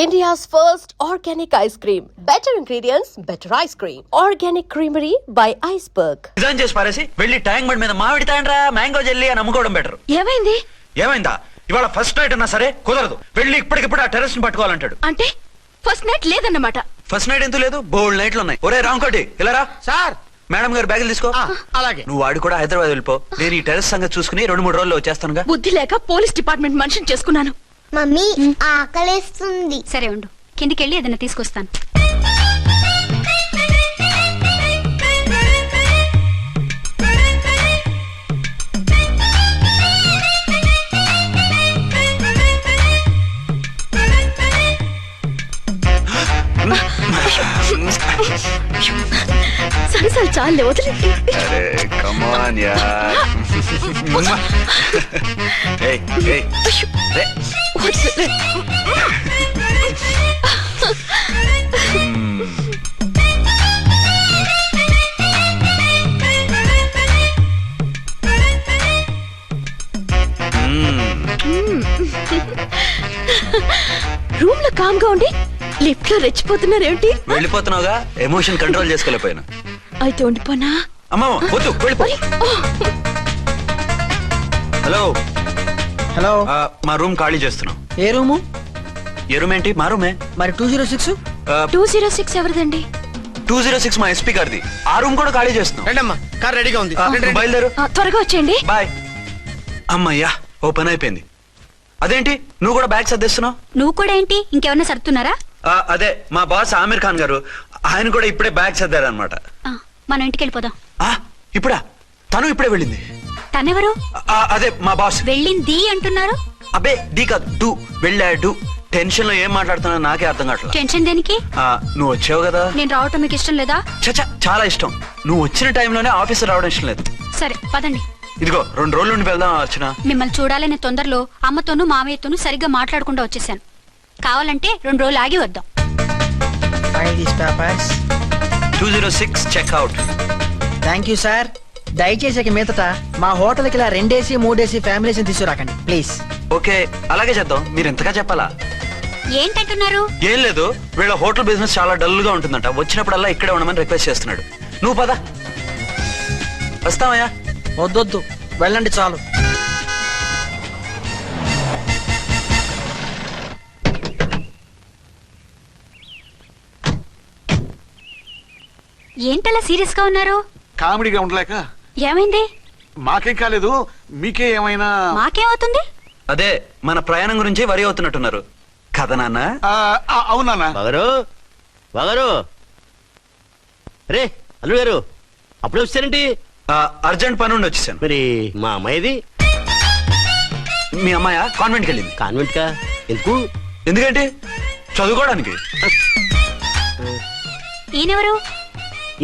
India's first organic ice cream. Better ingredients, better ice cream. Organic Creamery by Iceberg. Design చేసి పారేసి వెళ్ళి tank bund మీద మామిడి Tandra mango jelly అని అమ్ముకోవడం బెటర్. ఏమైంది? ఏమైందా? ఇవాళ ఫస్ట్ నైట్ అన్నా సరే కుదరదు. వెళ్ళి ఇప్పటికిప్పుడు ఆ టెర్రస్ ని పట్టుకోవాలంటాడు. అంటే ఫస్ట్ నైట్ లేదన్నమాట. ఫస్ట్ నైట్ ఎందుకు లేదు? బోల్డ్ నైట్లు ఉన్నాయి. ఒరే రాంకోటి ఇలా రా. సార్ మేడం గారు బ్యాగులు తీసుకో. అలాగే. నువ్వు వాడు కూడా హైదరాబాద్ వెళ్ళిపో. నేను ఈ టెర్రస్ సంగతి చూసుకుని 2-3 రోజుల్లో వచ్చేస్తానుగా. బుద్ధి లేక పోలీస్ డిపార్ట్మెంట్ మనిషిని చేసుకున్నాను. మమ్మీ ఆకలేస్తుంది. సరే ఉండు, కిందికెళ్ళి ఏదైనా తీసుకొస్తాను. సరే చాలే వదిలే. రూమ్ లో కామ్ గా ఉండి లిఫ్ట్ లో రెచ్చిపోతున్నారేంటి? వెళ్ళిపోతున్నావుగా, ఎమోషన్ కంట్రోల్ చేసుకోలేకపోయినా. అయితే ఉండిపోనా? అమ్మా వద్దు, వెళ్ళిపో. హలో హలో, మా రూమ్ ఖాళీ చేస్తున్నాం. ఏ రూము? ఏ రూమ్ ఏంటి? మా రూమే. మరి 206? 206 ఎవరిదండి? 206 మా ఎస్పీ గారిది. ఆ రూమ్ కూడా ఖాళీ చేస్తున్నాం. రండమ్మా, కార్ రెడీగా ఉంది. రండి. బయలుదేరు. త్వరగా వచ్చేయండి. బాయ్. అమ్మయ్యా, ఓ పని అయిపోయింది. అదేంటి నువ్వు కూడా బ్యాగ్ సర్దేస్తున్నావు? నువ్వు కూడా ఏంటి, ఇంకెవరన్నా సర్దుతున్నారా? అదే మా బాస్ ఆమీర్ ఖాన్ గారు, ఆయన కూడా ఇప్పుడే బ్యాగ్ సర్దారనమాట. మనం ఇంటికి వెళ్ళిపోదాం. ఇప్పుడా? తను ఇప్పుడే వెళ్ళింది. తనెవరు? అదే మా బాస్. వెళ్ళింది అంటున్నారు. అబ్బే డీ కాదు, డూ. వెళ్ళాడు. టెన్షన్ లో ఏం మాట్లాడుతున్నా నాకే అర్థం కావట్లేదు. టెన్షన్ దేనికి? నువ్వు వచ్చావు కదా. నేను రావటం మీకు ఇష్టం లేదా? చచ్చా, చాలా ఇష్టం. నువ్వు వచ్చిన టైంలోనే ఆఫీస్ రావడం ఇష్టం లేదు. సరే పదండి. ఇదిగో 2 రోజుల నుండి వెళ్దాం అర్చన. మిమ్మల్ని చూడాలనే తొందరలో అమ్మతోనూ మామయ్యతోనూ సరిగ్గా మాట్లాడకుండా వచ్చేసాను. కావాలంటే 2 రోజులు ఆగి వద్దాం. 206 చెక్అవుట్. Thank you sir. దయచేసి మీదట మా హోటల్కి ఇలా 2 AC 3 AC ఫ్యామిలీస్ తీసుకురాకండి ప్లీజ్. ఓకే, అలాగే చేద్దాం. మీరు ఎంతగా చెప్పాలా? ఏంటంటున్నారు? ఏం లేదు, వీళ్ళ హోటల్ బిజినెస్ చాలా డల్ గా ఉంటుందంట. వచ్చినప్పుడల్లా ఇక్కడే ఉండమని రిక్వెస్ట్ చేస్తున్నాడు. నువ్వు పద. వస్తావయ్యా? వద్దొద్దు, వెళ్ళండి చాలు. ఏంటలా సీరియస్ గా ఉన్నారు? కామెడీగా ఉండలేక. ఏమైంది? మాకేం కాలేదు, మీకే ఏమైనా? మాకేమవుతుంది? అదే మన ప్రయాణం గురించి వరి అవుతున్నట్టున్నారు కదా నాన్న? అవునా? బాగారు రే అల్లు గారు, అప్పుడే వచ్చారేంటి? అర్జెంట్ పని ఉండి వచ్చేసాను. మరి మా అమ్మాయిది? మీ అమ్మాయ కాన్వెంట్కి వెళ్ళింది. కాన్వెంట్ కా? ఎందుకు? ఎందుకంటే చదువుకోవడానికి. ఈయనెవరు?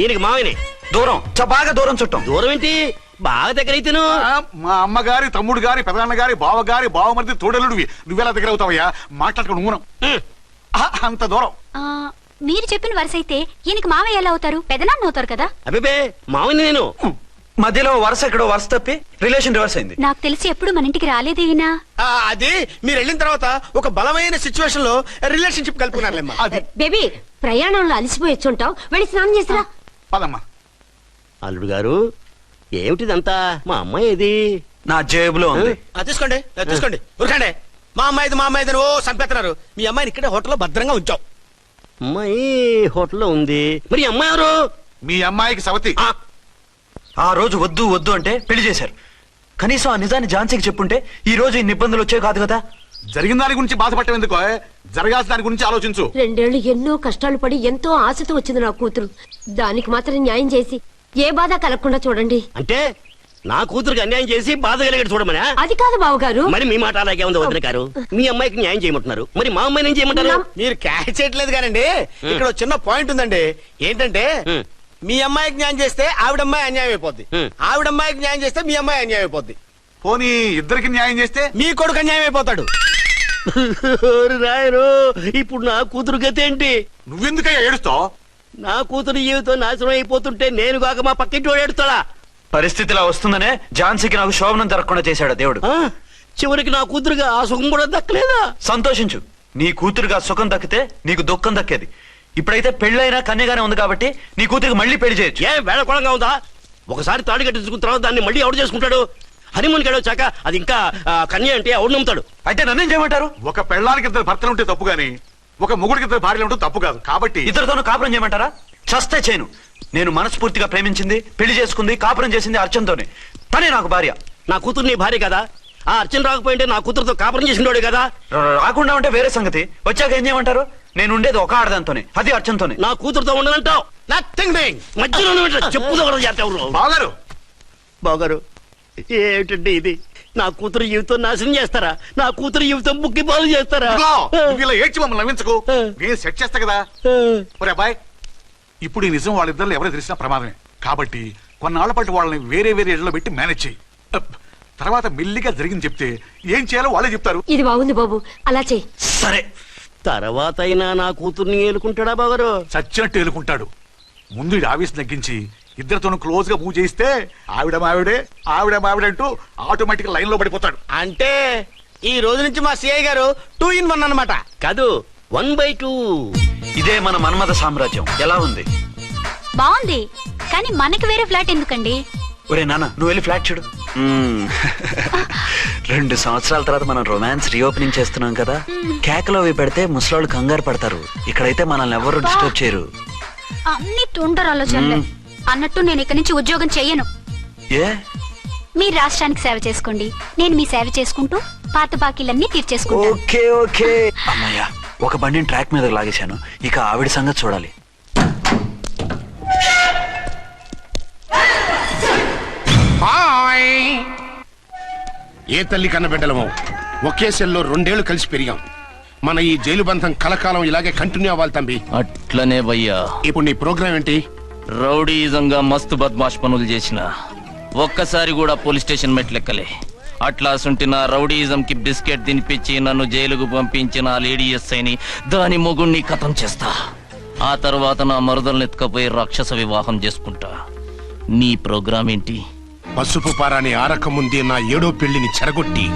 ఈయనకి మామయ్యనే. దూరం, బాగా దూరం చుట్టం. దూరం ఏంటి, బాగా దగ్గర అయితేను. మా అమ్మగారి, తమ్ముడు గారి, పెదనాన్న గారి, బావగారి, బావమరిది, తోడలుడివి. నువ్వెలా దగ్గర అవుతావయ్యా? మాట్లాడుకుని ఊనం. అంత దూరం. మీరు చెప్పిన వరుస అయితే ఈయనకి మామయ్య ఎలా అవుతారు? పెదనాన్న అవుతారు కదా. అబ్బే మామయ్య నేను. మధ్యలో వరుస ఎక్కడో వరుస తప్పి రిలేషన్ రివర్స్ అయింది. నాకు తెలిసి ఎప్పుడు మన ఇంటికి రాలేదు ఈయన. అది మీరు వెళ్ళిన తర్వాత ఒక బలమైన సిచ్యువేషన్ లో రిలేషన్షిప్ కలుపుకున్నారులేమ్మా. బేబీ, ప్రయాణంలో అలసిపోయి వచ్చుంటావు, వెళ్ళి స్నానం చేసిరా. పదమ్మా. అల్లుడు గారు, ఏమిటిదంతా? మా అమ్మాయి ఏది? నా జేబులో ఉంది. తీసుకోండి తీసుకోండి, ఉరకండి. మా అమ్మాయిది ఓ చంపేస్తున్నారు. మీ అమ్మాయిని ఇక్కడే హోటల్లో భద్రంగా ఉంచావు. అమ్మాయి హోటల్లో ఉంది. మరి అమ్మాయి ఎవరు? మీ అమ్మాయికి సవతి. ఆ రోజు వద్దు వద్దు అంటే పెళ్లి చేశారు. కనీసం ఆ నిజాన్ని ఝాన్సీకి చెప్పుంటే ఈ రోజు ఇన్ని ఇబ్బందులు వచ్చే కాదు కదా. జరిగిన దాని గురించి బాధపడటం ఎందుకో, జరగాల్సిన దాని గురించి ఆలోచించు. 2 ఏళ్లు ఎన్నో కష్టాలు పడి ఎంతో ఆశతో వచ్చింది నా కూతురు. దానికి మాత్రం న్యాయం చేసి ఏ బాధ కలగకుండా చూడండి. అంటే నా కూతురికి అన్యాయం చేసి బాధ కలిగేది చూడమనా? అది కాదు బావగారు. మరి మీ మాట అలాగే ఉంది వదిన గారు. మీ అమ్మాయికి న్యాయం చేయమంటున్నారు, మరి మా అమ్మాయిని ఏం చేయమంటారు? మీరు క్యాచ్ చేయట్లేదు కానండి. ఇక్కడ చిన్న పాయింట్ ఉందండి. ఏంటంటే మీ అమ్మాయికి న్యాయం చేస్తే ఆవిడమ్మాయి అన్యాయం అయిపోద్ది, ఆవిడమ్మాయికి న్యాయం చేస్తే మీ అమ్మాయి అన్యాయం అయిపోద్ది. పోనీ ఇద్దరికి న్యాయం చేస్తే మీ కొడుకు అన్యాయం అయిపోతాడు. రాయరు, ఇప్పుడు నా కూతురు గతి ఏంటి? నువ్వెందుకయ్యా ఏడుస్తావు? నా కూతురు జీవితం నాశనం అయిపోతుంటే నేను కాక మా పక్కింటి వాడు ఏడుస్తాడా? పరిస్థితిలా వస్తుందనే ఝాన్సీకి నాకు శోభనం జరగకుండా చేశాడు దేవుడు. చివరికి నా కూతురుగా ఆ సుఖం కూడా దక్కలేదా? సంతోషించు, నీ కూతురుగా సుఖం దక్కితే నీకు దుఃఖం దక్కేది. ఇప్పుడైతే పెళ్ళైనా కన్యగానే ఉంది కాబట్టి నీ కూతురికి మళ్ళీ పెళ్లి చేయొచ్చు. ఏ వేళకోళంగా ఉందా? ఒకసారి తాడి కట్టించుకున్న తర్వాత దాన్ని మళ్ళీ ఎవడు చేసుకుంటాడు? హనీమూన్కి వచ్చాక అది ఇంకా కన్య అంటే ఎవడు నమ్ముతాడు? అయితే నన్నేం చేయమంటారు? ఒక పెళ్ళానికి 2 భర్తలు ఉంటే తప్పు గాని ఒక మొగుడికి 2 భార్యలు ఉంటే తప్పు కాదు. కాబట్టి ఇద్దరితోనూ కాపురం చేయమంటారా? చస్తే చేయను. నేను మనస్ఫూర్తిగా ప్రేమించింది, పెళ్లి చేసుకుంది, కాపురం చేసింది అర్చనతోనే. తనే నాకు భార్య. నా కూతురు నీ భార్య కదా? ఆ అర్చన రాకపోయింటే నా కూతురుతో కాపురం చేసినోడే కదా? రాకుండా ఉంటే వేరే సంగతి. వచ్చాక ఏం చేయమంటారు? నేను ఉండేది ఒక ఆడదాంతోనే, అది అర్చనతోనే. నా కూతురుతో ఉండదంటావు? Nothing doing. మధ్యలో చెప్పుదో కూడా చేస్తావు. బాగారు బాగారు ఏమిటండి ఇది? నా కూతురు జీవితం నాశనం చేస్తారా? నా కూతురు జీవితం ముక్కి పాలు చేస్తారా? నువ్వు ఇలా ఏడ్చి మమ్మల్ని నవ్వించకు. నేను సెట్ చేస్తా కదా. ఒరే అబ్బాయి, ఇప్పుడు ఈ నిజం వాళ్ళిద్దరు ఎవరో తెలిసినా ప్రమాదమే. కాబట్టి కొన్నాళ్ల పాటు వాళ్ళని వేరే వేరే ఇళ్లలో పెట్టి మేనేజ్ చేయి. తర్వాత మెల్లిగా జరిగింది చెప్తే ఏం చేయాలో వాళ్ళే చెప్తారు. ఇది బాగుంది బాబు, అలా చెయ్యి. సరే. తర్వాత అయినా నా కూతుర్ని ఏలుకుంటాడా బాగారు? చచ్చినట్టు ఏలుకుంటాడు. ముందు ఈ ఆవేశం తగ్గించి ఇద్దరితోనూ క్లోజ్ గా పూజ చేయిస్తే ఆవిడ మావిడంటూ ఆటోమేటిక్ లైన్ లో పడిపోతాడు. అంటే ఈ రోజు నుంచి మా సిఐ గారు 2 in 1 అన్నమాట. కాదు, 1/2. ఇదే మన మన్మథ సామ్రాజ్యం. ఎలా ఉంది? బాగుంది, కానీ మనకి వేరే ఫ్లాట్ ఎందుకండి? ఒరే నాన్న, నువ్వు వెళ్ళి ఫ్లాట్ చూడు. 2 సంవత్సరాల తర్వాత మనం రొమాన్స్ రీఓపెనింగ్ చేస్తున్నాం కదా. కేకలో అవి పెడితే ముసలాళ్ళు కంగారు పడతారు. ఇక్కడైతే మనల్ని ఎవరు డిస్టర్బ్ చేయరు. అన్ని తుంటరు ఆలోచనలే. అన్నట్టు నేను ఇక్కడి నుంచి ఉద్యోగం చెయ్యను. ఏ? మీరు రాష్ట్రానికి సేవ చేసుకోండి, నేను మీ సేవ చేసుకుంటూ పాత బాకీలన్నీ తీర్చేసుకుంటాను. Okay okay. అమ్మయ్యా, ఒక బండిని ట్రాక్ మీద లాగేశాను. ఇక ఆవిడ సంగతి చూడాలి. ఏ తల్లి కన్న బిడ్డలమో ఒకే సెల్లో 2 ఏళ్లు కలిసి పెరిగాం. మన ఈ జైలు బంధం కలకాలం ఇలాగే కంటిన్యూ అవ్వాలి తంబి. అట్లనే భయ్యా. ఇప్పుడు నీ ప్రోగ్రామ్ ఏంటి? రౌడీజంగా మస్తు బద్మాష్ పనులు చేసిన ఒక్కసారి కూడా పోలీస్ స్టేషన్ మెట్లెక్కలే. అట్లా సుంటి నా రౌడీజం కి బిస్కెట్ తినిపించి నన్ను జైలుకు పంపించిన ఆ లేడీ ఎస్ఐని దాని మొగుణ్ణి ఖతం చేస్తా. ఆ తర్వాత నా మరుదల్ని ఎత్తుకపోయి రాక్షస వివాహం చేసుకుంటా. నీ ప్రోగ్రామ్ ఏంటి? పసుపు పారాని ఆరక ముందే నా 7వ పెళ్లిని చెరగొట్టి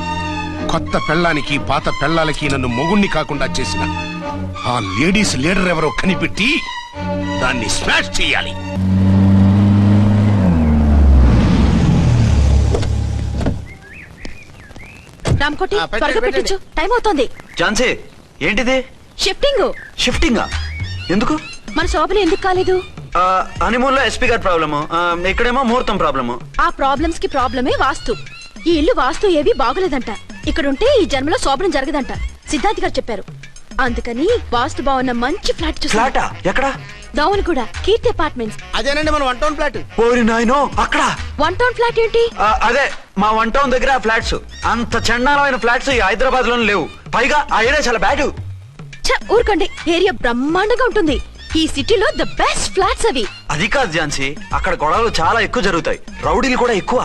కొత్త పెళ్ళానికి పాత పెళ్ళాలకి నన్ను మొగుణ్ణి కాకుండా చేసిన ఆ లేడీస్ లీడర్ ఎవరో కనిపెట్టి దాన్ని స్మాష్ చేయాలి. రామ్కోటి, ఆ, పెట్టండి, త్వరగా పెట్టించు, టైం అవుతోంది. ఝాన్సీ, ఏంటిది? షిఫ్టింగ్. షిఫ్టింగా? ఎందుకు? మన శోభన ఎందుకు కాలేదు? హనీమూన్ లో ఎస్పీ గారి ప్రాబ్లము, ఇక్కడేమో ముహూర్తం ప్రాబ్లము. ఆ ప్రాబ్లమ్స్ కి ప్రాబ్లమే వాస్తు. ఈ ఇల్లు వాస్తు ఏవి బాగోలేదంట. ఇక్కడుంటే ఈ జన్మలో శోభనం జరగదంట సిద్ధార్థ్ గారు చెప్పారు. అందుకని వాస్తు బాగున్న మంచి ఫ్లాట్ చూసా. ఫ్లాటా? ఎక్కడా? దౌన్ కూడా కీర్తి అపార్ట్మెంట్స్. అదేనండి మన 1 town ఫ్లాట్. ఓరి నాయనో, అక్కడ 1 town ఫ్లాట్ ఏంటి? అదే మా 1 town దగ్గర ఫ్లాట్స్. అంత చండాలమైన ఫ్లాట్స్ ఈ హైదరాబాద్ లో లేవు. పైగా ఆ ఏరియా చాలా బ్యాడ్. ఊరుకోండి, ఏరియా బ్రహ్మాండంగా ఉంటుంది. ఈ సిటీలో ద బెస్ట్ ఫ్లాట్స్ అవి. అది కాదు ఝాన్సీ, అక్కడ గొడవలు చాలా ఎక్కువ జరుగుతాయి. రౌడీలు కూడా ఎక్కువ.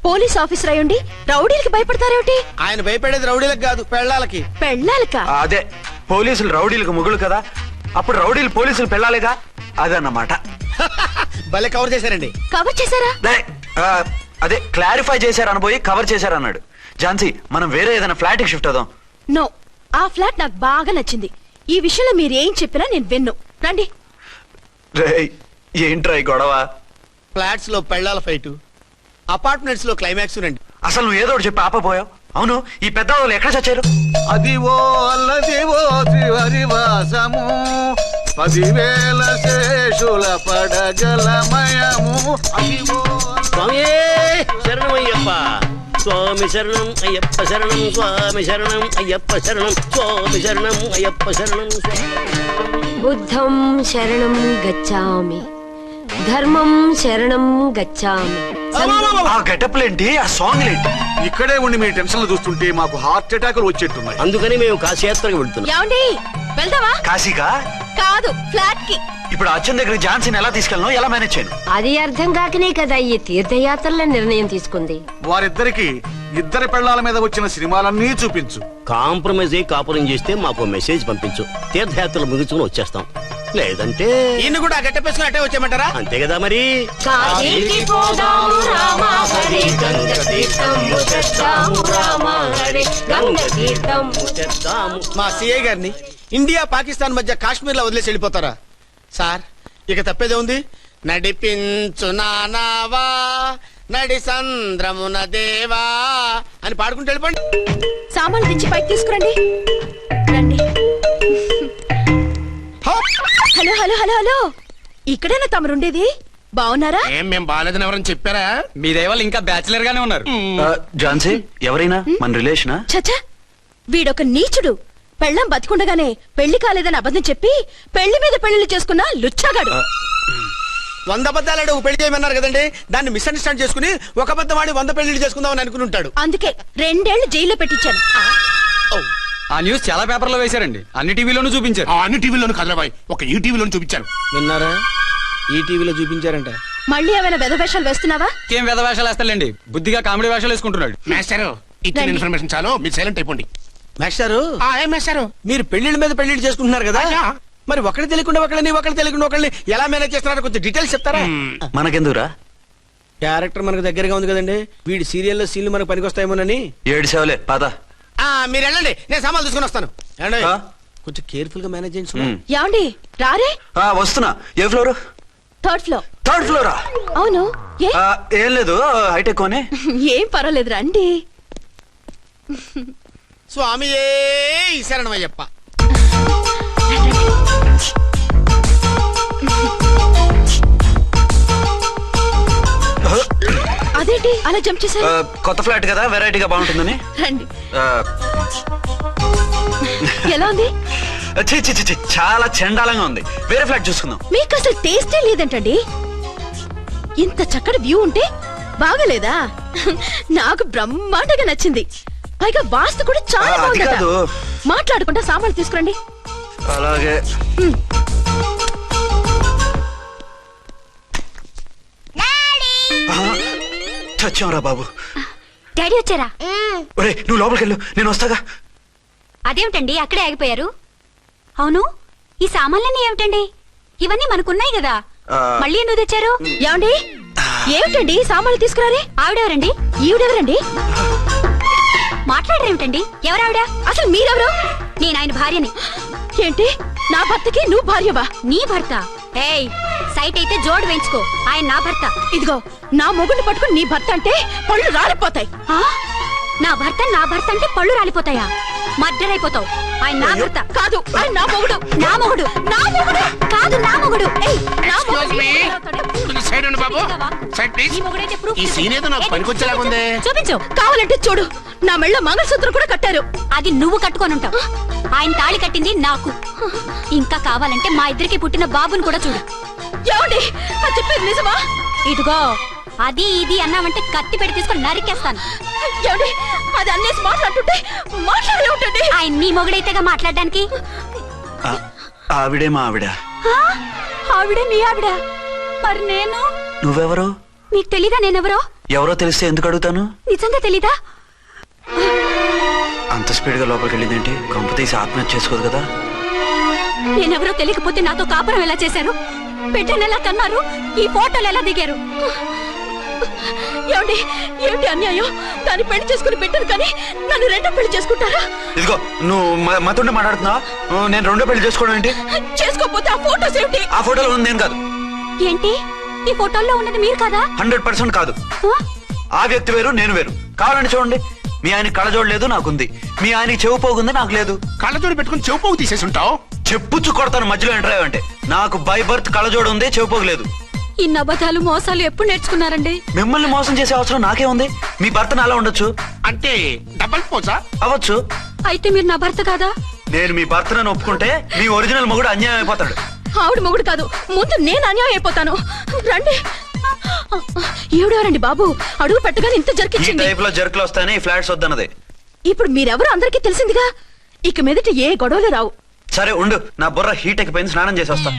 పోలీస్ ఆఫీసర్ అయ్యుండి రౌడీలకి భయపడతారేమిటి? ఆయన భయపడేది రౌడీలకు కాదు, పెళ్ళాలకి. పెళ్ళాలక? అదే, పోలీసులు రౌడీలకు మొగులు కదా, అప్పుడు రౌడీలు పోలీసులు పెళ్ళాలిగా, అదన్నమాట. భలే కవర్ చేశారండి. కవర్ చేశారా? అదే క్లారిఫై చేశారనబోయి కవర్ చేశారన్నాడు. ఝాన్సీ, మనం వేరే ఏదైనా ఫ్లాట్ కి షిఫ్ట్ అవుదాం. నో, ఆ ఫ్లాట్ నాకు బాగా నచ్చింది. ఈ విషయంలో మీరు ఏం చెప్పినా నేను విన్ను. రండి. ఏంట్రా ఈ గొడవ? ఫ్లాట్స్ లో పెళ్ళాల ఫైట్, అపార్ట్మెంట్స్ లో క్లైమాక్స్ రండి. అసలు నువ్వు ఏదో ఒకటి చెప్పి ఆపపోయావు. అవును, ఈ పెద్ద వాళ్ళు ఎక్కడ చచ్చారు? అదివో అల్లదివో శ్రీహరివాసము 10,000 శేషుల పడగలమయము. అదివో స్వామి శరణమయ్యప్ప, స్వామి శరణం అయ్యప్ప శరణం, స్వామి శరణం అయ్యప్ప శరణం, స్వామి శరణం అయ్యప్ప శరణం. బుద్ధం శరణం గచ్చామి, ధర్మం శరణం గచ్చామి. ఆ గెటప్లేంటి, ఆ సాంగ్ ఏంటి? ఇక్కడే ఉండి మీ టెన్షన్లు చూస్తుంటే మాకు హార్ట్ అటాకులు వచ్చేట్టున్నాయి. అందుకని మేము కాశీయాత్రకు వెళ్తున్నాం. ఏమండి, వెళ్దామా? కాశీగా? కాదు, ఫ్లాట్ కి. ఇప్పుడు అచ్చన్ దగ్గర ఝాన్సీని ఎలా తీసుకెళ్ళను, ఎలా మేనేజ్ చేయను? అది అర్థం కాకనే కదా ఈ తీర్థయాత్రల నిర్ణయం తీసుకుంది. వారిద్దరికి ఇద్దరి పెళ్ళాల మీద వచ్చిన సినిమాలన్నీ చూపించు. కాంప్రమైజ్ అయ్యి కాపురం చేస్తే మాకు మెసేజ్ పంపించు. తీర్థయాత్రలు ముగించుకుని వచ్చేస్తాం. లేదంటే ఈయన కూడా గట్టెప్పేసుకుని అట్టే వచ్చేయమంటారా? అంతే కదా మరి. కాశీకి పోదాము రామా హరి గంగ తీర్థము తెద్దాము రామా హరి గంగ తీర్థము చేద్దాము. మా సిఐ గారిని ఇండియా పాకిస్తాన్ మధ్య కాశ్మీర్ లో వదిలేసి వెళ్ళిపోతారా సార్? ఇక తప్పేదే ఉంది. నడిపించు నానావా నడి సంద్రమున దేవా అని పాడుకుంటూ వెళ్ళిపోండి. సామాన్లు దించి పైకి తీసుకురండి. రండి. హలో హలో హలో హలో, ఇక్కడేనా తమరుండేది? బాగున్నారా? ఏం మేం బాగాలేదని ఎవరని చెప్పారా? మీ దయవల్ల ఇంకా బ్యాచిలర్ గానే ఉన్నారు. ఝాన్సీ ఎవరైనా మన రిలేషనా? చచ్చా, వీడొక నీచుడు. పెళ్ళం బతికుండగానే పెళ్లి కాలేదని అబద్ధం చెప్పి పెళ్లి మీద పెళ్లిళ్ళు చేసుకున్న లుచ్చాగాడు. 100 అబద్ధాలు పెళ్లి చేయమన్నారు కదండి, దాన్ని మిస్అండర్స్టాండ్ చేసుకుని ఒక అబద్ధం ఆడి 100 పెళ్లిళ్ళు చేసుకుందామని అనుకుని ఉంటాడు. అందుకే 2 ఏళ్లు జైల్లో పెట్టించాను. ఆ న్యూస్ చాలా పేపర్లో వేశారండి, అన్ని టీవీలోనూ చూపించారు. అన్ని టీవీలోను కదలబాయ్, ఒక ఈ టీవీలోను చూపించారు. విన్నారా? ఈ టీవీలో చూపించారంట. మళ్ళీ ఏమైనా వెధవేషాలు వేస్తున్నావా? ఏం వేద వేషాలు వేస్తాడండి, బుద్ధిగా కామెడీ వేషాలు వేసుకుంటున్నాడు. మేస్టారు ఇచ్చిన రండి. ఇన్ఫర్మేషన్ చాలు, మీరు సైలెంట్ అయిపోండి. మాస్టారు, ఏం మేస్టారు? మీరు పెళ్లిళ్ళ మీద పెళ్లిళ్ళు చేసుకుంటున్నారు కదా, అయ్యా. మరి ఒకటి తెలియకుండా ఒకటి తెలియకుండా ఒకళ్ళని ఎలా మేనేజ్ చేస్తున్నారో కొంచెం డీటెయిల్స్ చెప్తారా? మనకెందుకురా? క్యారెక్టర్ మనకు దగ్గరగా ఉంది కదండి, వీడి సీరియల్లో సీన్లు మనకు పనికొస్తాయేమోనని. 7 సేవలే పద. మీరు వెళ్ళండి, నేను సామాన్లు తీసుకుని వస్తాను. ఏమండి? ఆ? కొంచెం కేర్ఫుల్ గా మేనేజ్ చేయండి సుమా. ఏమండి రారే? వస్తున్నా. ఏ ఫ్లోర్? 3rd floor. 3rd ఫ్లోరా? అవును. ఏ ఏం లేదు, హైటెక్ కోనే. ఏం పర్వాలేదు, రండి. స్వామియే శరణమయ్యప్ప. అదేంటి అలా జంప్ చేశారు? కొత్త ఫ్లాట్ కదా, వెరైటీగా బాగుంటుందని. రండి. ఆ, ఎలా ఉంది? ఛీ, ఛీ, ఛీ, ఛీ, చాలా చండాలంగా ఉంది. వేరే ఫ్లాట్ చూసుకుందాం. మీకు అసలు టేస్టే లేదంటండి. ఇంత చక్కటి వ్యూ ఉంటే బాగలేదా? నాకు బ్రహ్మాండంగా నచ్చింది. పైగా వాస్తు కూడా చాలా అది బాగుందట. కాదు. మాట్లాడకుండా సామాన్లు తీసుకురండి. అలాగే. చచ్చాంరా బాబు. డాడీ వచ్చారా? ఒరే నువ్వు లోపలికి వెళ్ళు, నేను వస్తాగా. అదేమిటండి అక్కడే ఆగిపోయారు? అవును, ఈ సామాన్లన్నీ ఏమిటండి? ఇవన్నీ మనకున్నాయి కదా, మళ్ళీ ఎందుకు తెచ్చారు? ఏమండి, ఏమిటండి సామాన్లు తీసుకురారే? ఆవిడెవరండి? ఈవిడెవరండి? మాట్లాడరేమిటండి? ఎవరావిడ? అసలు మీరెవరు? నేను ఆయన భార్యని. ఏంటి, నా భర్తకి నువ్వు భార్యవా? నీ భర్త? ఏయ్, సైట్ అయితే జోడు వేయించుకో, ఆయన నా భర్త. ఇదిగో, నా మొగుడిని పట్టుకుని నీ భర్త అంటే పళ్ళు రాలిపోతాయి. ఆ? నా భర్త అంటే పళ్ళు రాలిపోతాయా? మర్డర్ అయిపోతావు. ఆయన నా భర్త కాదు, ఆయన నా మొగుడు. నా మొగుడు. నా మొగుడు కాదు, నా మొగుడు. ఏయ్, నా Excuse మొగుడు. me. సైడ్ ఉండు బాబు. Side please. ఈ మొగుడైతే proof ఈ సీన్ ఏదో నాకు చూపించు. పనికొచ్చేలాగుంది. చూపించు. కావాలంటే చూడు, నా మెళ్ళ మంగళసూత్రం కూడా కట్టారు. అది నువ్వు కట్టుకొని ఉంటావు. ఆయన తాళి కట్టింది నాకు. ఇంకా కావాలంటే మా ఇద్దరికి పుట్టిన బాబుని కూడా చూడు. ఏమండి, అది చెప్పేది నిజమా? ఇదిగో, అది ఇది అన్నావంటే కత్తి పెట్టి తీసుకొని నరికేస్తాను. ఏమండి, అది అన్నేసి మాట్లాడుతుంటే మాట్లాడే ఉంటుంది. ఆయన నీ మొగుడైతేగా మాట్లాడడానికి. ఆవిడే మా ఆవిడ. ఆ? ఆవిడ మీ ఆవిడ? మరి నేను? నువ్వెవరు? మీకు తెలీదా నేనెవరో? ఎవరో తెలిస్తే ఎందుకు అడుగుతాను? నిజంగా తెలీదా? అంత స్పీడ్ గా లోపలికి వెళ్ళిందేంటి? కొంప తీసి ఆత్మహత్య చేసుకోదు కదా. నేనెవరో తెలియకపోతే నాతో కాపురం ఎలా చేశారు? బిడ్డను ఎలా కన్నారు? ఈ ఫోటోలు ఎలా దిగారు? ఏమండి, ఏమిటి అన్యాయం? దాన్ని పెళ్లి చేసుకుని బిడ్డను కానీ నన్ను రెండో పెళ్లి చేసుకుంటారా? ఇదిగో నువ్వు మాతోనే మాట్లాడుతున్నావా? నేను రెండో పెళ్లి చేసుకోవడం ఏంటి? చేసుకోకపోతే ఆ ఫోటోస్ ఏమిటి? ఆ ఫోటోలో ఉంది నేను కాదు. ఏంటి, ఈ ఫోటోల్లో ఉన్నది మీరు కదా? 100% కాదు. ఆ? ఆ వ్యక్తి వేరు, నేను వేరు. కావాలంటే చూడండి, మీ ఆయన కళ్ళజోడు లేదు, నాకుంది. మీ ఆయనకి చెవు పోగుంది, నాకు లేదు. కళ్ళజోడు పెట్టుకుని చెవుపోగు తీసేసి ఉంటావు. చెప్పుచ్చు కొడతాను మధ్యలో ఎంటర్ అంటే. నాకు బై బర్త్ కళ్ళజోడు ఉంది, చెవు పోగు లేదు. ఇన్ని అబద్ధాలు మోసాలు ఎప్పుడు నేర్చుకున్నారండి? మిమ్మల్ని మోసం చేసే అవసరం నాకే ఉంది. మీ భర్తను అలా ఉండొచ్చు. అంటే డబల్ పోజా? అవ్వచ్చు. అయితే మీరు నా భర్త కాదా? నేను మీ భర్తను ఒప్పుకుంటే మీ ఒరిజినల్ మొగుడు అన్యాయం అయిపోతాడు. ఆవిడ మొగుడు కాదు, ముందు నేను అన్యాయం అయిపోతాను. రండి. ఈవిడెవరండి బాబు? అడుగు పెట్టగానే ఇంత ఈ జరికిచ్చింది. టైప్ లో జర్కులు వస్తాయని ఈ ఫ్లాట్స్ వద్దన్నది. ఇప్పుడు మీరెవరు అందరికీ తెలిసిందిగా, ఇక మీదట ఏ గొడవలు రావు. సరే ఉండు, నా బుర్ర హీట్ ఎక్కిపోయింది, స్నానం చేసి వస్తా.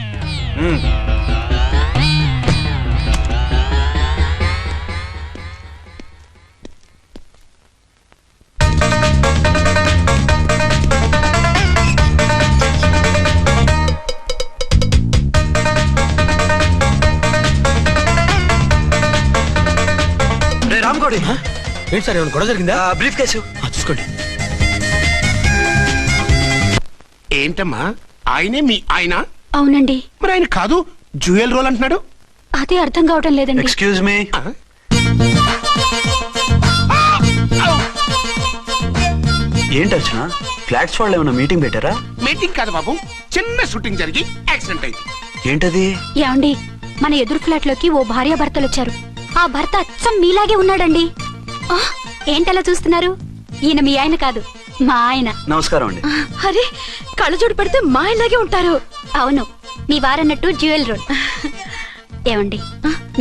చూసుకోండి. ఏంటి సార్ ఏమైనా గొడవ జరిగిందా? బ్రీఫ్ కేసు చూసుకోండి. ఏంటమ్మా ఆయనే మీ ఆయన? అవునండి. మరి ఆయన కాదు జ్యువెల్ రోల్ అంటున్నాడు. అదే అర్థం కావటం లేదండి. Excuse me. ఏంటి అర్చన, ఫ్లాట్స్ వాళ్ళు ఏమైనా మీటింగ్ పెట్టారా? మీటింగ్ కాదు బాబు, చిన్న షూటింగ్ జరిగి యాక్సిడెంట్ అయింది. ఏంటది? ఏమండి, మన ఎదురు ఫ్లాట్ లోకి ఓ భార్యాభర్తలు వచ్చారు. ఆ భర్త అచ్చం మీలాగే ఉన్నాడండి. ఆ, ఏంటలా చూస్తున్నారు? ఈయన మీ ఆయన కాదు, మా ఆయన. నమస్కారం అండి. అరే, కళ్ళజోడు పెడితే మా ఇలాగే ఉంటారు. అవును, మీ వారన్నట్టు జ్యువెల్ రోడ్. ఏమండి,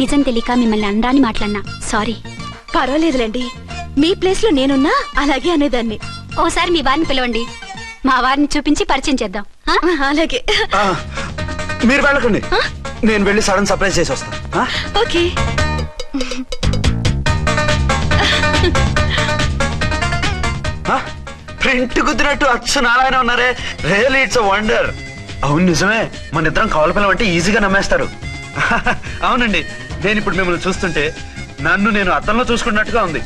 నిజం తెలియక మిమ్మల్ని అందాన్ని మాట్లాడినా సారీ. పర్వాలేదులేండి, మీ ప్లేస్ లో నేనున్నా అలాగే అనేదాన్ని. ఓసారి మీ వారిని పిలవండి, మా వారిని చూపించి పరిచయం చేద్దాం. ఆ? అలాగే. మీరు వెళ్ళకండి, నేను వెళ్ళి సడన్ సర్ప్రైజ్ చేసి వస్తాను. ఓకే. ప్రింట్ కుదిరినట్టు అచ్చు నారాయణ ఉన్నారే, రియల్లీ ఇట్స్ వండర్. అవును నిజమే, మన ఇద్దరం కవల పిల్లం అంటే ఈజీగా నమ్మేస్తారు. అవునండి, నేను ఇప్పుడు మిమ్మల్ని చూస్తుంటే నన్ను నేను అద్దంలో చూసుకున్నట్టుగా ఉంది.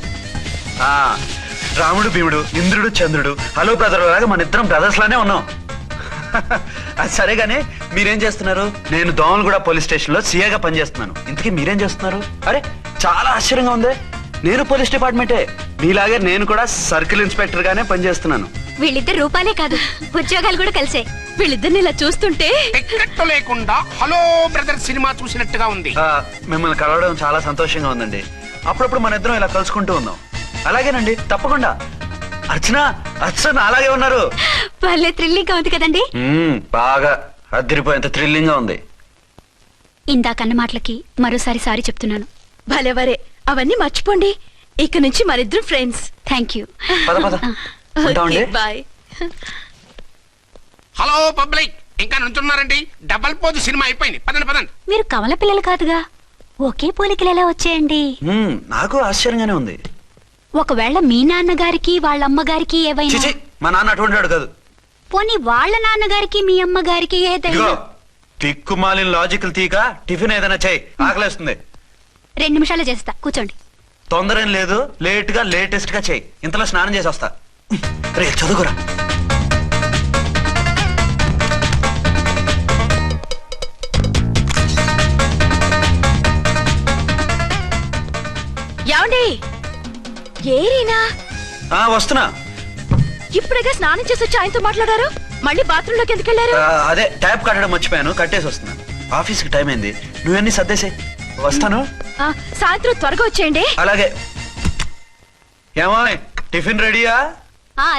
రాముడు భీముడు, ఇంద్రుడు చంద్రుడు, హలో బ్రదర్ లాగా మన ఇద్దరం బ్రదర్స్ లానే ఉన్నాం. అది సరే గానీ మీరేం చేస్తున్నారు? నేను దోమలగూడ పోలీస్ స్టేషన్ లో సీఏగా పనిచేస్తున్నాను. ఇంతకీ మీరేం చేస్తున్నారు? అరే చాలా ఆశ్చర్యంగా ఉంది, నేను పోలీస్ డిపార్ట్మెంటే, మీలాగే నేను కూడా సర్కిల్ ఇన్స్పెక్టర్ గానే పనిచేస్తున్నాను. వీళ్ళిద్దరు రూపాలే కాదు, ఉద్యోగాలు కూడా కలిసే. వీళ్ళిద్దరిని ఇలా చూస్తుంటే టికెట్ లేకుండా హలో బ్రదర్ సినిమా చూసినట్టుగా ఉంది. మిమ్మల్ని కలవడం చాలా సంతోషంగా ఉందండి. అప్పుడప్పుడు మన ఇద్దరం ఇలా కలుసుకుంటూ ఉందాం. అలాగేనండి, తప్పకుండా. అర్చన, అర్చన అలాగే ఉన్నారు. వాళ్ళే థ్రిల్లింగ్ గా ఉంది కదండి. బాగా అదిరిపోయేంత థ్రిల్లింగ్ గా ఉంది. ఇందాకన్న మాటలకి మరోసారి సారీ చెప్తున్నాను. భలేవరే, అవన్నీ మర్చిపోండి. ఇక నుంచి మనిద్దరం ఫ్రెండ్స్. Thank you. పద పద, ఉంటామండి. బాయ్. హలో పబ్లిక్, ఇంకా నుంచున్నారండి? డబల్ పోజ్ సినిమా అయిపోయింది, పదండి పదండి. మీరు కమల పిల్లలు కాదుగా, ఒకే పోలికలు ఎలా వచ్చేయండి? నాకు ఆశ్చర్యంగానే ఉంది. ఒకవేళ మీ నాన్నగారికి వాళ్ళ అమ్మగారికి ఏవైనా, చిచి, మా నాన్న అటువంటి వాడు కాదు. పోనీ వాళ్ళ నాన్నగారికి మీ అమ్మగారికి ఏదైనా. తిక్కుమాలిన లాజికల్ తీక టిఫిన్ ఏదైనా చేయి, ఆకలేస్తుంది. 2 నిమిషాలు చేస్తా, కూర్చోండి. తొందర ఏం లేదు, లేట్ గా లేటెస్ట్ గా చేయి. ఇంతలో స్నానం చేసి వస్తా. రే చదువుకురా. ఏమండి, ఏరీనా? వస్తున్నా. ఇప్పుడేగా స్నానం చేసి వచ్చి ఆయనతో మాట్లాడారు, మళ్ళీ బాత్రూమ్ లోకి ఎందుకు వెళ్ళారు? అదే ట్యాప్ కట్టడం మర్చిపోయాను, కట్టేసి వస్తున్నాను. ఆఫీస్ కి టైం అయింది, నువ్వన్నీ సర్దేసే. వస్తాను. సాయంత్రం త్వరగా వచ్చేయండి. అలాగే. ఏమో టిఫిన్ రెడీయా?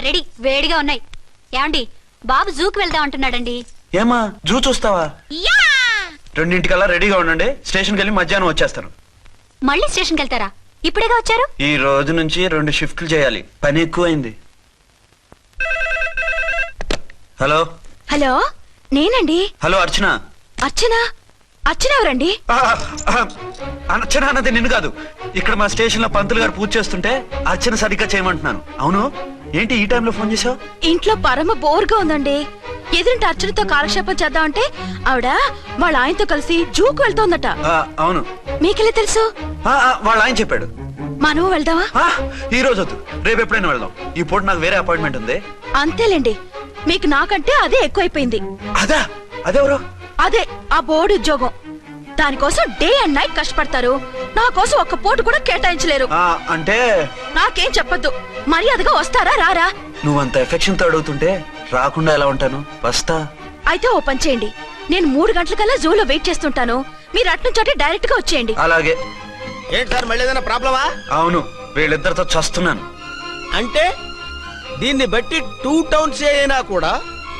రెడీ, వేడిగా ఉన్నాయి. ఏమండి, బాబు జూకి వెళ్దాం అంటున్నాడండి. ఏమా జూ చూస్తావా? 2:00కల్లా రెడీగా ఉండండి, స్టేషన్కి వెళ్ళి మధ్యాహ్నం వచ్చేస్తాను. మళ్ళీ స్టేషన్కి వెళ్తారా? ఇప్పుడేగా వచ్చారు. ఈ రోజు నుంచి 2 షిఫ్ట్లు చేయాలి, పని ఎక్కువైంది. హలో. హలో, నేనండి. హలో అర్చన. అర్చన? అర్చన ఎవరండి? అర్చన అన్నది నిన్ను కాదు. ఇక్కడ మా స్టేషన్ లో పంతులు గారు పూజ చేస్తుంటే అర్చన సరిగ్గా చేయమంటున్నాను. అవును, ఏంటి ఈ టైంలో ఫోన్ చేసావు? ఇంట్లో పరమ బోర్గా ఉందండి. ఎదురింటి అర్చనతో కాలక్షేపం చేద్దామంటే ఆవిడ వాళ్ళ ఆయనతో కలిసి జూకు వెళ్తోందట. అవును. మీకెళ్ళి తెలుసు? వాళ్ళ ఆయన చెప్పాడు. మనం వెళ్దామా? ఈ రోజు వద్దు, రేపు ఎప్పుడైనా వెళ్దాం. ఈ పూట నాకు వేరే అపాయింట్మెంట్ ఉంది. అంతేలేండి, మీకు నాకంటే అదే ఎక్కువైపోయింది. అదా? అదెవరు? అదే ఆ బోర్డు ఉద్యోగం. దానికోసం డే అండ్ నైట్ కష్టపడతారు, నా కోసం ఒక్క పోటు కూడా కేటాయించలేరు. అంటే నాకేం చెప్పొద్దు, మర్యాదగా వస్తారా రారా? నువ్వంత ఎఫెక్షన్ తో అడుగుతుంటే రాకుండా ఎలా ఉంటాను? వస్తా. అయితే ఓ పని చేయండి, నేను 3 గంటలకల్లా జూలో వెయిట్ చేస్తుంటాను, మీరు అట్నుంచి డైరెక్ట్ గా వచ్చేయండి. అలాగే. ఏంటి సార్, మళ్ళీ ఏదైనా ప్రాబ్లమా? అవును, వీళ్ళిద్దరితో చస్తున్నాను. అంటే దీన్ని బట్టి 2 టౌన్స్ అయినా కూడా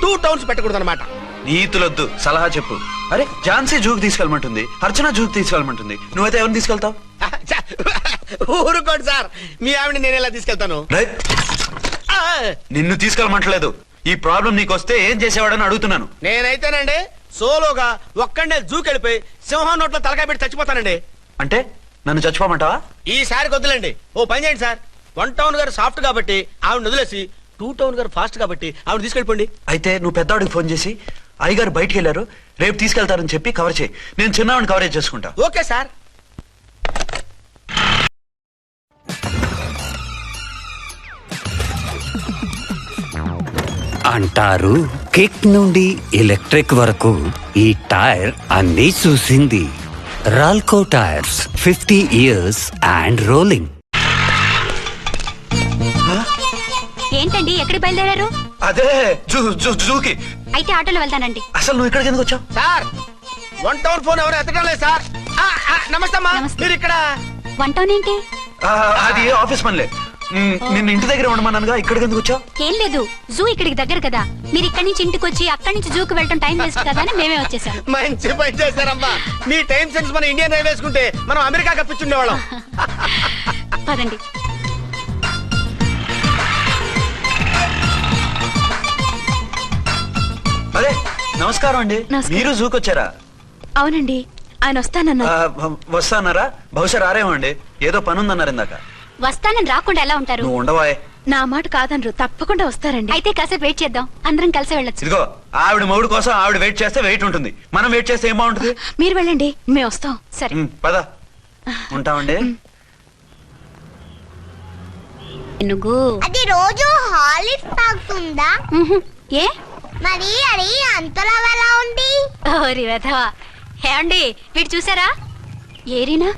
2 టౌన్స్ పెట్టకూడదు అనమాట. నీతులొద్దు, సలహా చెప్పు. అరే ఝాన్సీ జూకి తీసుకెళ్ళమంటుంది, అర్చన జూకి తీసుకెళ్ళమంటుంది, నువ్వైతే ఎవరిని తీసుకెళ్తావు? ఊరుకోండి సార్, మీ ఆవిడ నేను ఎలా తీసుకెళ్తాను? నిన్ను తీసుకెళ్ళమంటలేదు. ఈ ప్రాబ్లం నీకు వస్తే ఏం చేసేవాడని అడుగుతున్నాను. నేనైతేనండి సోలోగా ఒక్కడే జూకెళ్ళిపోయి సింహం నోట్లో తలకాయ పెట్టి చచ్చిపోతానండి. అంటే నన్ను చచ్చిపోమంటావా? ఈసారి వద్దులండి, ఓ పని చేయండి సార్. 1 టౌన్ గారు సాఫ్ట్ కాబట్టి ఆవిడ వదిలేసి 2 టౌన్ గారు ఫాస్ట్ కాబట్టి ఆవిడ తీసుకెళ్ళిపోండి. అయితే నువ్వు పెద్దవాడికి ఫోన్ చేసి అయ్యగారు బయటికి వెళ్ళారు, రేపు తీసుకెళ్తారని చెప్పి కవర్ చేయి. నేను చిన్నవాడిని కవరేజ్ చేసుకుంటా. Okay sir. అంటారు కిక్ నుండి ఎలక్ట్రిక్ వరకు ఈ టైర్ అన్నీ చూసింది. రాల్కో టైర్స్ 50 ఇయర్స్ అండ్ రోలింగ్. ఏంటండి ఎక్కడికి బయలుదేరారు? అదే జూకి. అయితే ఆటోలో వెళ్తానండి. అసలు నువ్వు ఇక్కడికి ఎందుకు వచ్చావు? సార్ 1 టౌన్ ఫోన్ ఎవరు ఎత్తడం లేదు సార్. నమస్తే అమ్మా. మీరు ఇక్కడ 1 టౌన్ ఏంటి? అది ఆఫీస్ పనిలే. నిన్ను ఇంటి దగ్గర ఉండమన్నానుగా, ఇక్కడికి ఎందుకు వచ్చావు? ఏం లేదు, జూ ఇక్కడికి దగ్గర కదా, మీరు ఇక్కడి నుంచి ఇంటికి వచ్చి అక్కడి నుంచి జూకి వెళ్ళటం టైం వేస్ట్ కదా అని మేమే వచ్చేసాం. మంచి పని చేశారమ్మా. మీ టైం సెన్స్ మన ఇండియన్ రైల్వేస్ కుంటే మనం అమెరికా కప్పించుండేవాళ్ళం. పదండి. అదే నమస్కారం అండి. నమస్కారం. మీరు జూకి వచ్చారా? అవునండి, ఆయన వస్తానన్నారు. వస్తానారా? బహుశా రారేమో అండి, ఏదో పని ఉందన్నారు ఇందాక. వస్తానని రాకుండా ఎలా ఉంటారు? నువ్వు ఉండవాయే. నా మాట కాదనరు, తప్పకుండా వస్తారండి. అయితే కాసేపు వెయిట్ చేద్దాం, అందరం కలిసి వెళ్ళొచ్చు. ఇదిగో ఆవిడ మౌడు కోసం ఆవిడ వెయిట్ చేస్తే వెయిట్ ఉంటుంది, మనం వెయిట్ చేస్తే ఏం బాగుంటుంది? మీరు వెళ్ళండి, మేము వస్తాం. సరే. పద ఉంటామండి. నువ్వు అది రోజు హాలిక్స్ తాగుతుందా? ఏ మరి అది అంతలా ఎలా ఉంది? ఓరి వెధవా. హే అండి, వీడు చూసారా? ఏరీనా